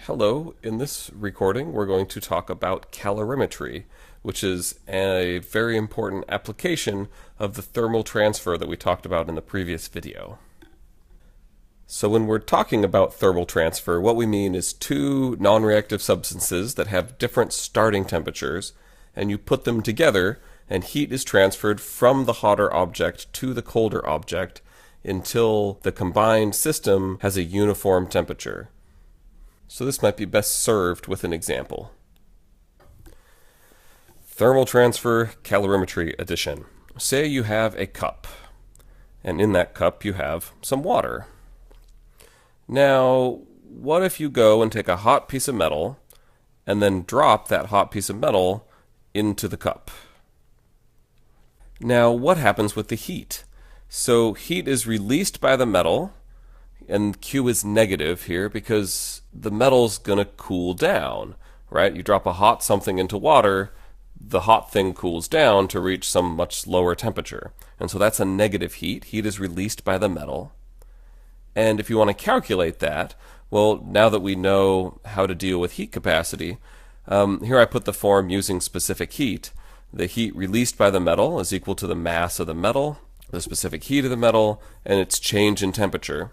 Hello, in this recording we're going to talk about calorimetry, which is a very important application of the thermal transfer that we talked about in the previous video. So when we're talking about thermal transfer, what we mean is two non-reactive substances that have different starting temperatures, and you put them together and heat is transferred from the hotter object to the colder object until the combined system has a uniform temperature. So this might be best served with an example. Thermal transfer calorimetry edition. Say you have a cup, and in that cup you have some water. Now, what if you go and take a hot piece of metal and then drop that hot piece of metal into the cup? Now, what happens with the heat? So heat is released by the metal, and Q is negative here because the metal's going to cool down, right? You drop a hot something into water, the hot thing cools down to reach some much lower temperature. And so that's a negative heat. Heat is released by the metal. And if you want to calculate that, well, now that we know how to deal with heat capacity, here I put the form using specific heat. The heat released by the metal is equal to the mass of the metal, the specific heat of the metal, and its change in temperature,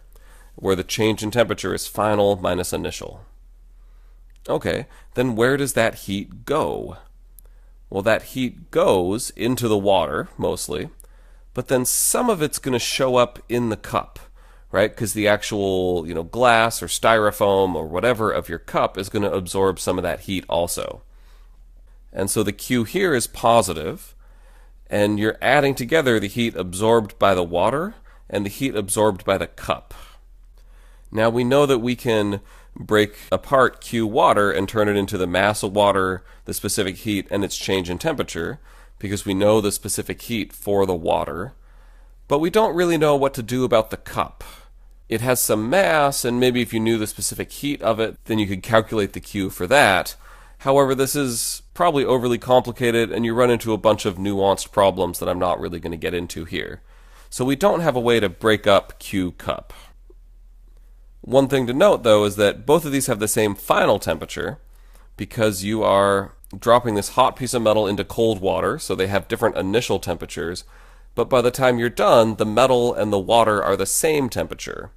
where the change in temperature is final minus initial. Okay, then where does that heat go? Well, that heat goes into the water, mostly, but then some of it's going to show up in the cup, right? Because the actual, glass or styrofoam or whatever of your cup is going to absorb some of that heat also. And so the Q here is positive, and you're adding together the heat absorbed by the water and the heat absorbed by the cup. Now we know that we can break apart Q water and turn it into the mass of water, the specific heat, and its change in temperature, because we know the specific heat for the water. But we don't really know what to do about the cup. It has some mass, and maybe if you knew the specific heat of it, then you could calculate the Q for that. However, this is probably overly complicated, and you run into a bunch of nuanced problems that I'm not really going to get into here. So we don't have a way to break up Q cup. One thing to note, though, is that both of these have the same final temperature because you are dropping this hot piece of metal into cold water, so they have different initial temperatures, but by the time you're done, the metal and the water are the same temperature.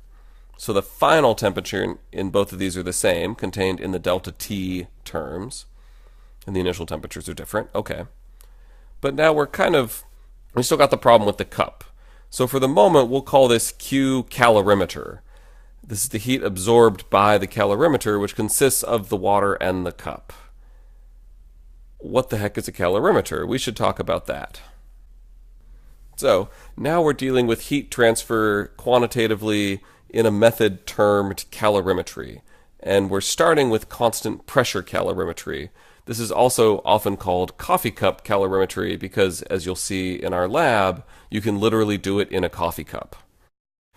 So the final temperature in both of these are the same, contained in the delta T terms, and the initial temperatures are different. Okay. But now we still got the problem with the cup. So for the moment, we'll call this Q calorimeter. This is the heat absorbed by the calorimeter, which consists of the water and the cup. What the heck is a calorimeter? We should talk about that. So now we're dealing with heat transfer quantitatively in a method termed calorimetry. And we're starting with constant pressure calorimetry. This is also often called coffee cup calorimetry because, as you'll see in our lab, you can literally do it in a coffee cup.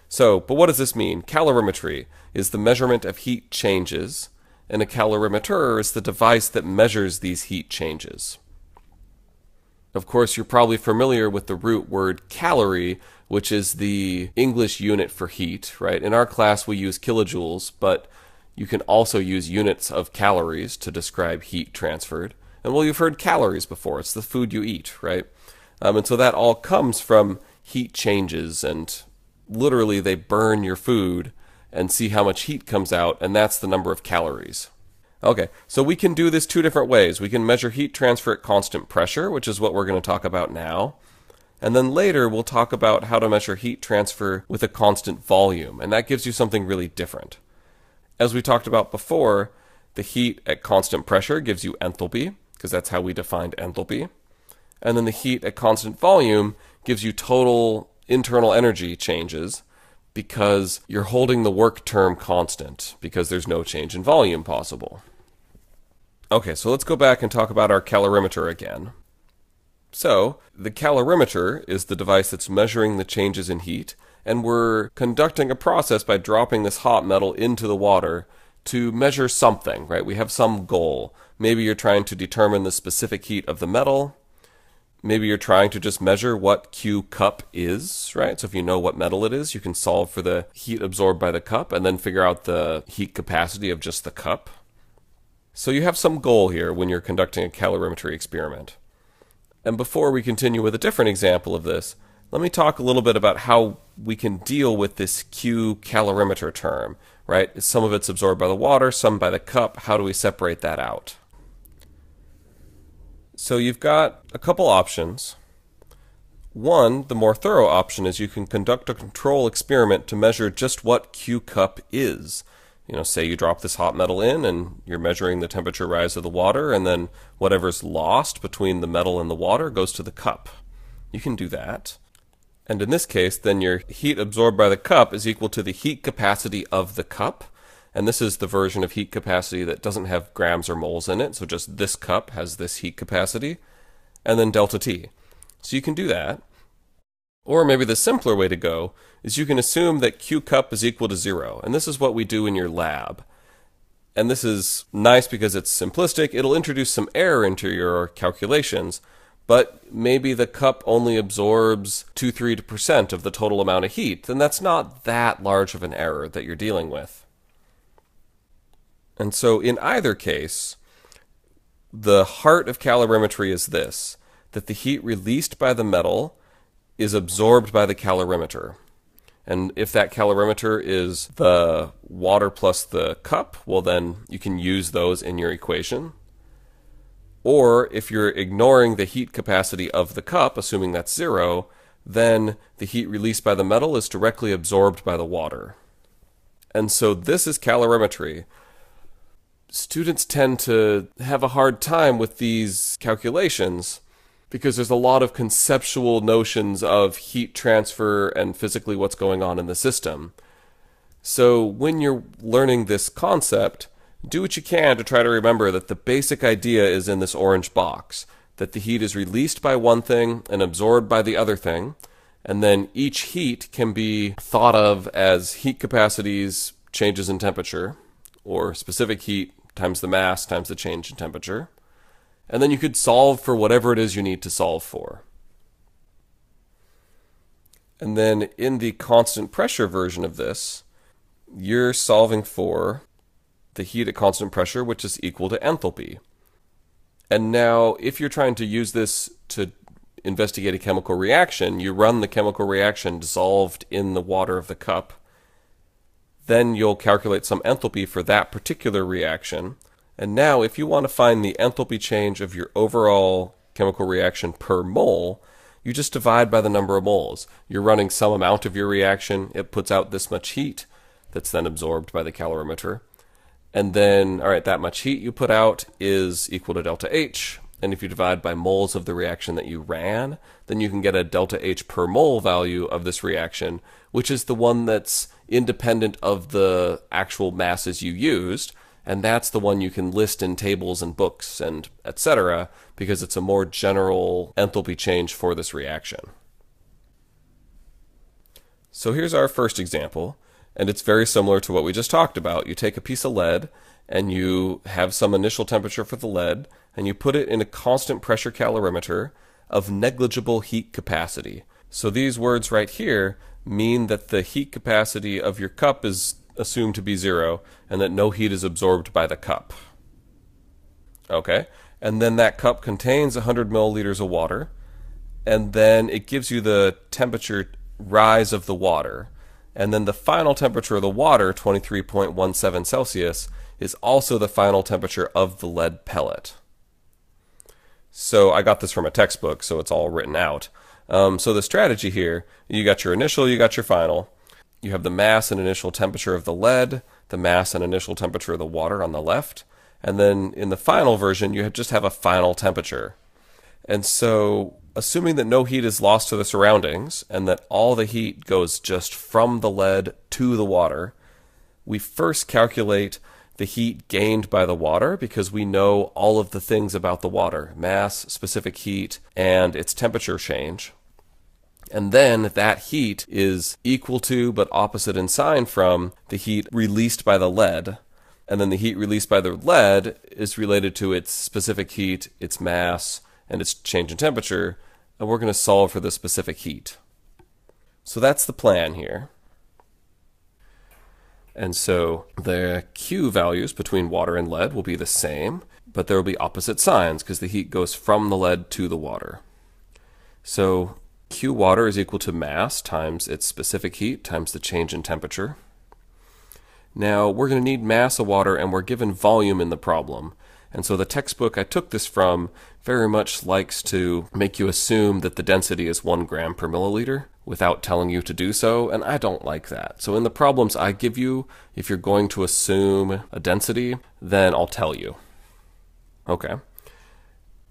So, but what does this mean? Calorimetry is the measurement of heat changes, and a calorimeter is the device that measures these heat changes. Of course, you're probably familiar with the root word calorie, which is the English unit for heat, right? In our class, we use kilojoules, but you can also use units of calories to describe heat transferred. And well, you've heard calories before. It's the food you eat, right? And so that all comes from heat changes, and literally they burn your food and see how much heat comes out, and that's the number of calories. Okay, so we can do this two different ways. We can measure heat transfer at constant pressure, which is what we're going to talk about now. And then later we'll talk about how to measure heat transfer with a constant volume, and that gives you something really different. As we talked about before, the heat at constant pressure gives you enthalpy, because that's how we defined enthalpy. And then the heat at constant volume gives you total internal energy changes because you're holding the work term constant because there's no change in volume possible. Okay, so let's go back and talk about our calorimeter again. So, the calorimeter is the device that's measuring the changes in heat, and we're conducting a process by dropping this hot metal into the water to measure something, right? We have some goal. Maybe you're trying to determine the specific heat of the metal. Maybe you're trying to just measure what Q cup is, right? So if you know what metal it is, you can solve for the heat absorbed by the cup and then figure out the heat capacity of just the cup. So you have some goal here when you're conducting a calorimetry experiment. And before we continue with a different example of this, let me talk a little bit about how we can deal with this Q calorimeter term, right? Some of it's absorbed by the water, some by the cup. How do we separate that out? So you've got a couple options. One, the more thorough option, is you can conduct a control experiment to measure just what Q cup is. Say you drop this hot metal in and you're measuring the temperature rise of the water, and then whatever's lost between the metal and the water goes to the cup. You can do that. And in this case, then your heat absorbed by the cup is equal to the heat capacity of the cup. And this is the version of heat capacity that doesn't have grams or moles in it. So just this cup has this heat capacity, and then delta T. So you can do that. Or maybe the simpler way to go is you can assume that Q cup is equal to 0. And this is what we do in your lab. And this is nice because it's simplistic. It'll introduce some error into your calculations, but maybe the cup only absorbs 2-3% of the total amount of heat. Then that's not that large of an error that you're dealing with. And so in either case, the heart of calorimetry is this, that the heat released by the metal is absorbed by the calorimeter. And if that calorimeter is the water plus the cup, well then you can use those in your equation. Or if you're ignoring the heat capacity of the cup, assuming that's 0, then the heat released by the metal is directly absorbed by the water. And so this is calorimetry. Students tend to have a hard time with these calculations because there's a lot of conceptual notions of heat transfer and physically what's going on in the system. So when you're learning this concept, do what you can to try to remember that the basic idea is in this orange box, that the heat is released by one thing and absorbed by the other thing, and then each heat can be thought of as heat capacities, changes in temperature, or specific heat times the mass times the change in temperature. And then you could solve for whatever it is you need to solve for. And then in the constant pressure version of this, you're solving for the heat at constant pressure, which is equal to enthalpy. And now, if you're trying to use this to investigate a chemical reaction, you run the chemical reaction dissolved in the water of the cup. Then you'll calculate some enthalpy for that particular reaction. And now, if you want to find the enthalpy change of your overall chemical reaction per mole, you just divide by the number of moles. You're running some amount of your reaction, it puts out this much heat that's then absorbed by the calorimeter. And then, all right, that much heat you put out is equal to delta H. And if you divide by moles of the reaction that you ran, then you can get a delta H per mole value of this reaction, which is the one that's independent of the actual masses you used. And that's the one you can list in tables and books and etc. because it's a more general enthalpy change for this reaction. So here's our first example, and it's very similar to what we just talked about. You take a piece of lead and you have some initial temperature for the lead and you put it in a constant pressure calorimeter of negligible heat capacity. So these words right here mean that the heat capacity of your cup is assumed to be 0 and that no heat is absorbed by the cup. Okay, and then that cup contains 100 milliliters of water, and then it gives you the temperature rise of the water, and then the final temperature of the water, 23.17 Celsius, is also the final temperature of the lead pellet. So I got this from a textbook, so it's all written out. So the strategy here, you got your initial, you got your final. You have the mass and initial temperature of the lead, the mass and initial temperature of the water on the left, and then in the final version, you just have a final temperature. And so, assuming that no heat is lost to the surroundings, and that all the heat goes just from the lead to the water, we first calculate the heat gained by the water because we know all of the things about the water, mass, specific heat, and its temperature change. And then that heat is equal to, but opposite in sign from, the heat released by the lead. And then the heat released by the lead is related to its specific heat, its mass, and its change in temperature. And we're going to solve for the specific heat. So that's the plan here. And so the Q values between water and lead will be the same, but there will be opposite signs because the heat goes from the lead to the water. So Q water is equal to mass times its specific heat times the change in temperature. Now we're going to need mass of water, and we're given volume in the problem. And so the textbook I took this from very much likes to make you assume that the density is 1 gram per milliliter without telling you to do so, and I don't like that. So in the problems I give you, if you're going to assume a density, then I'll tell you. Okay.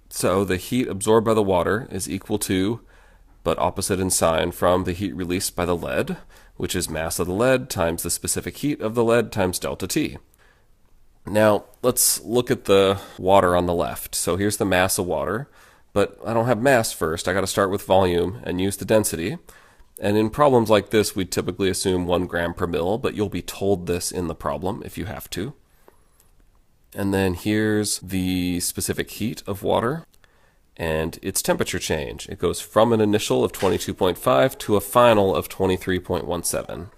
So the heat absorbed by the water is equal to, but opposite in sign from, the heat released by the lead, which is mass of the lead times the specific heat of the lead times delta T. Now, let's look at the water on the left. So here's the mass of water, but I don't have mass first. I got to start with volume and use the density. And in problems like this, we typically assume 1 gram per mil, but you'll be told this in the problem if you have to. And then here's the specific heat of water and its temperature change. It goes from an initial of 22.5 to a final of 23.17.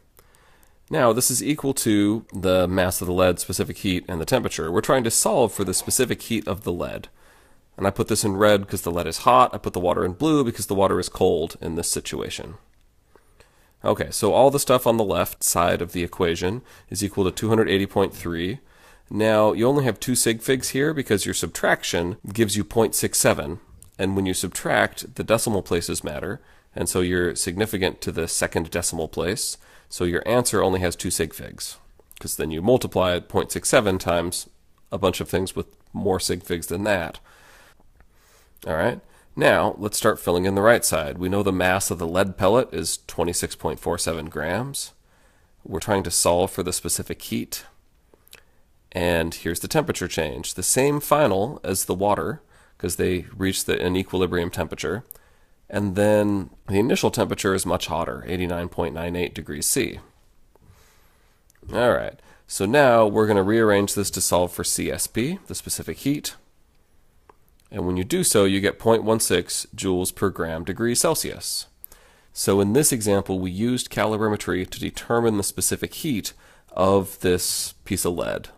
Now, this is equal to the mass of the lead, specific heat, and the temperature. We're trying to solve for the specific heat of the lead. And I put this in red because the lead is hot. I put the water in blue because the water is cold in this situation. Okay, so all the stuff on the left side of the equation is equal to 280.3. Now, you only have 2 sig figs here because your subtraction gives you 0.67. And when you subtract, the decimal places matter. And so you're significant to the second decimal place. So your answer only has 2 sig figs, because then you multiply 0.67 times a bunch of things with more sig figs than that. All right, now let's start filling in the right side. We know the mass of the lead pellet is 26.47 grams. We're trying to solve for the specific heat. And here's the temperature change. The same final as the water, because they reach an equilibrium temperature. And then the initial temperature is much hotter, 89.98 degrees C. All right, so now we're going to rearrange this to solve for CSP, the specific heat. And when you do so, you get 0.16 joules per gram degree Celsius. So in this example, we used calorimetry to determine the specific heat of this piece of lead,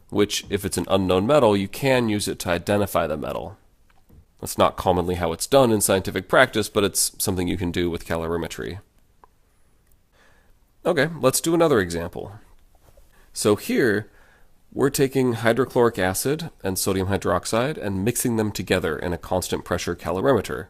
which, if it's an unknown metal, you can use it to identify the metal. That's not commonly how it's done in scientific practice, but it's something you can do with calorimetry. Okay, let's do another example. So here, we're taking hydrochloric acid and sodium hydroxide and mixing them together in a constant pressure calorimeter.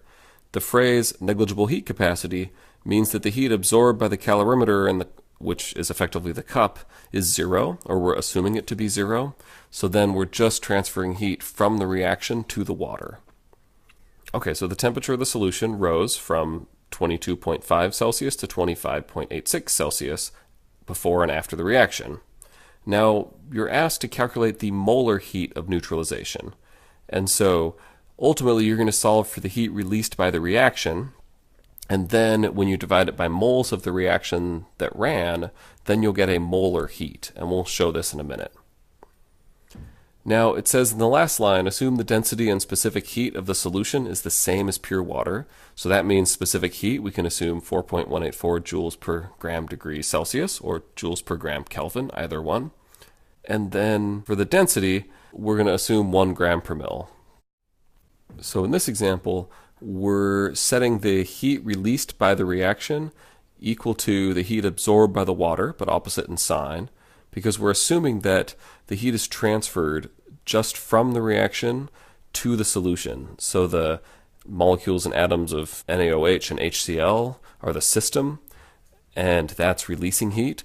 The phrase negligible heat capacity means that the heat absorbed by the calorimeter, which is effectively the cup, is 0, or we're assuming it to be 0. So then we're just transferring heat from the reaction to the water. Okay, so the temperature of the solution rose from 22.5 Celsius to 25.86 Celsius before and after the reaction. Now, you're asked to calculate the molar heat of neutralization. And so, ultimately, you're going to solve for the heat released by the reaction. And then, when you divide it by moles of the reaction that ran, then you'll get a molar heat. And we'll show this in a minute. Now, it says in the last line, assume the density and specific heat of the solution is the same as pure water. So that means specific heat, we can assume 4.184 joules per gram degree Celsius, or joules per gram Kelvin, either one. And then for the density, we're going to assume 1 gram per mil. So in this example, we're setting the heat released by the reaction equal to the heat absorbed by the water, but opposite in sign, because we're assuming that the heat is transferred just from the reaction to the solution. So the molecules and atoms of NaOH and HCl are the system, and that's releasing heat,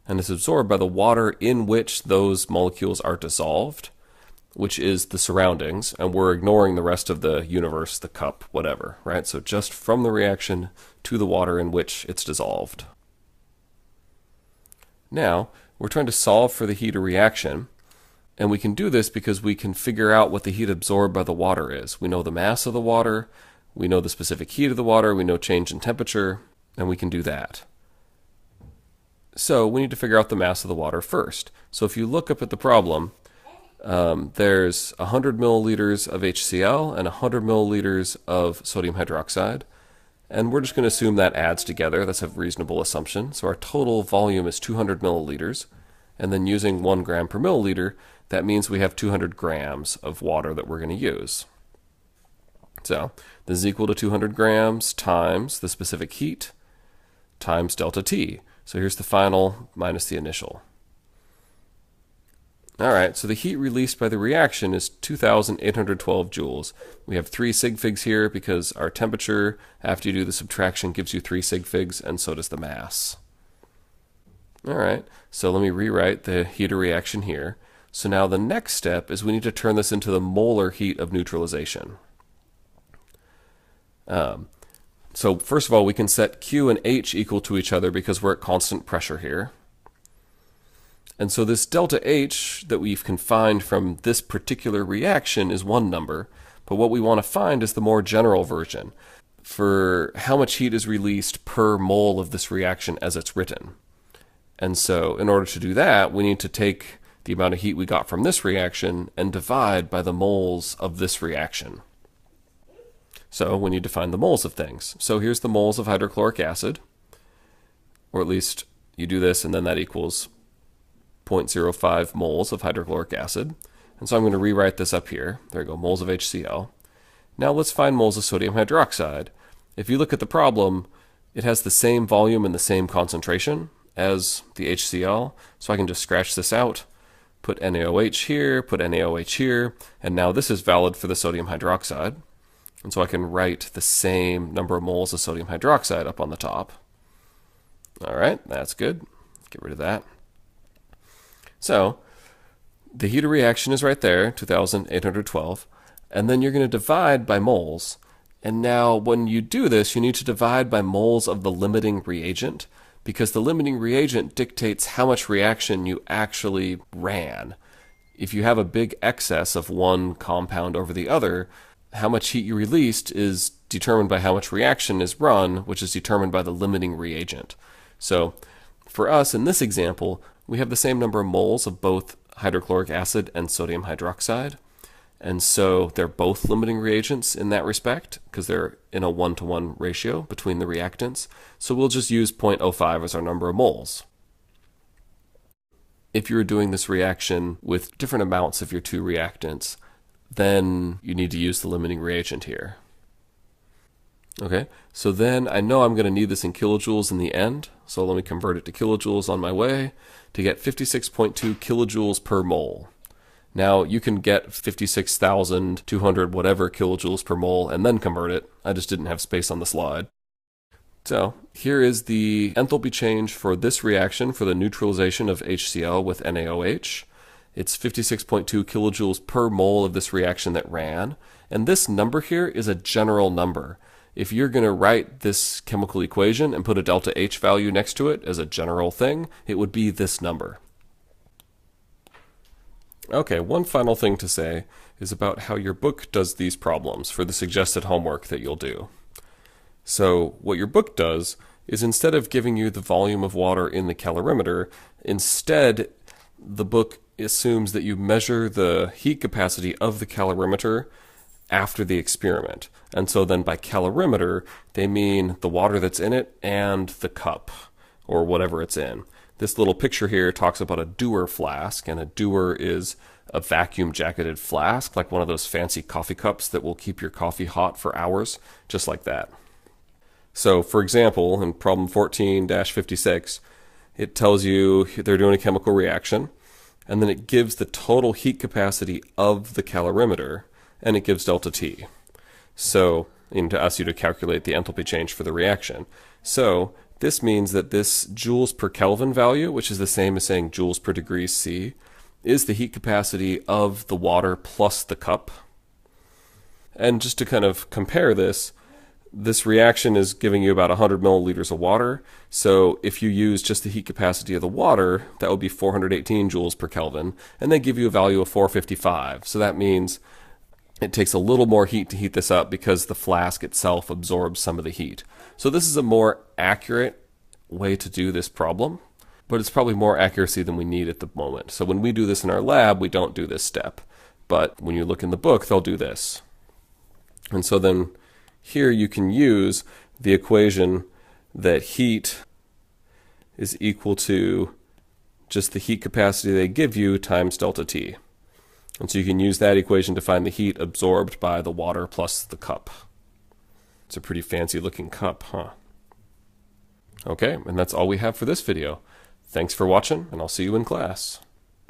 and it's absorbed by the water in which those molecules are dissolved, which is the surroundings, and we're ignoring the rest of the universe, the cup, whatever, right? So just from the reaction to the water in which it's dissolved. Now, we're trying to solve for the heat of reaction, and we can do this because we can figure out what the heat absorbed by the water is. We know the mass of the water, we know the specific heat of the water, we know change in temperature, and we can do that. So we need to figure out the mass of the water first. So if you look up at the problem, there's 100 milliliters of HCl and 100 milliliters of sodium hydroxide, And we're just going to assume that adds together. That's a reasonable assumption. So our total volume is 200 milliliters. And then using 1 gram per milliliter, that means we have 200 grams of water that we're going to use. So this is equal to 200 grams times the specific heat times delta T. So here's the final minus the initial. All right, so the heat released by the reaction is 2,812 joules. We have 3 sig figs here because our temperature, after you do the subtraction, gives you 3 sig figs, and so does the mass. All right, so let me rewrite the heat of reaction here. So now the next step is we need to turn this into the molar heat of neutralization. So first of all, we can set Q and H equal to each other because we're at constant pressure here. And so this delta H that we've confined from this particular reaction is one number, but what we want to find is the more general version for how much heat is released per mole of this reaction as it's written. And so in order to do that, we need to take the amount of heat we got from this reaction and divide by the moles of this reaction. So we need to find the moles of things. So here's the moles of hydrochloric acid, or at least you do this and then that equals 0.05 moles of hydrochloric acid. And so I'm going to rewrite this up here. There we go, moles of HCl. Now let's find moles of sodium hydroxide. If you look at the problem, it has the same volume and the same concentration as the HCl, so I can just scratch this out, put NaOH here, put NaOH here, and now this is valid for the sodium hydroxide. And so I can write the same number of moles of sodium hydroxide up on the top. All right, that's good. Get rid of that. So the heat of reaction is right there, 2,812. And then you're going to divide by moles. And now when you do this, you need to divide by moles of the limiting reagent, because the limiting reagent dictates how much reaction you actually ran. If you have a big excess of one compound over the other, how much heat you released is determined by how much reaction is run, which is determined by the limiting reagent. So for us in this example, we have the same number of moles of both hydrochloric acid and sodium hydroxide. And so they're both limiting reagents in that respect because they're in a 1-to-1 ratio between the reactants. So we'll just use 0.05 as our number of moles. If you were doing this reaction with different amounts of your two reactants, then you need to use the limiting reagent here. Okay, so then I know I'm going to need this in kilojoules in the end, so let me convert it to kilojoules on my way to get 56.2 kilojoules per mole. Now you can get 56,200 whatever kilojoules per mole and then convert it. I just didn't have space on the slide. So here is the enthalpy change for this reaction for the neutralization of HCl with NaOH. It's 56.2 kilojoules per mole of this reaction that ran. And this number here is a general number. If you're going to write this chemical equation and put a delta H value next to it as a general thing, it would be this number. Okay, one final thing to say is about how your book does these problems for the suggested homework that you'll do. So what your book does is instead of giving you the volume of water in the calorimeter, instead the book assumes that you measure the heat capacity of the calorimeter after the experiment. And so then by calorimeter, they mean the water that's in it and the cup or whatever it's in. This little picture here talks about a Dewar flask, and a Dewar is a vacuum jacketed flask, like one of those fancy coffee cups that will keep your coffee hot for hours, just like that. So for example, in problem 14-56, it tells you they're doing a chemical reaction, and then it gives the total heat capacity of the calorimeter, and it gives delta T. So, to ask you to calculate the enthalpy change for the reaction. So this means that this joules per Kelvin value, which is the same as saying joules per degree C, is the heat capacity of the water plus the cup. And just to kind of compare this, this reaction is giving you about 100 milliliters of water. So if you use just the heat capacity of the water, that would be 418 joules per Kelvin, and they give you a value of 455. So that means it takes a little more heat to heat this up because the flask itself absorbs some of the heat. So this is a more accurate way to do this problem, but it's probably more accuracy than we need at the moment. So when we do this in our lab, we don't do this step. But when you look in the book, they'll do this. And so then here you can use the equation that heat is equal to just the heat capacity they give you times delta T. And so you can use that equation to find the heat absorbed by the water plus the cup. It's a pretty fancy looking cup, huh? Okay, and that's all we have for this video. Thanks for watching, and I'll see you in class.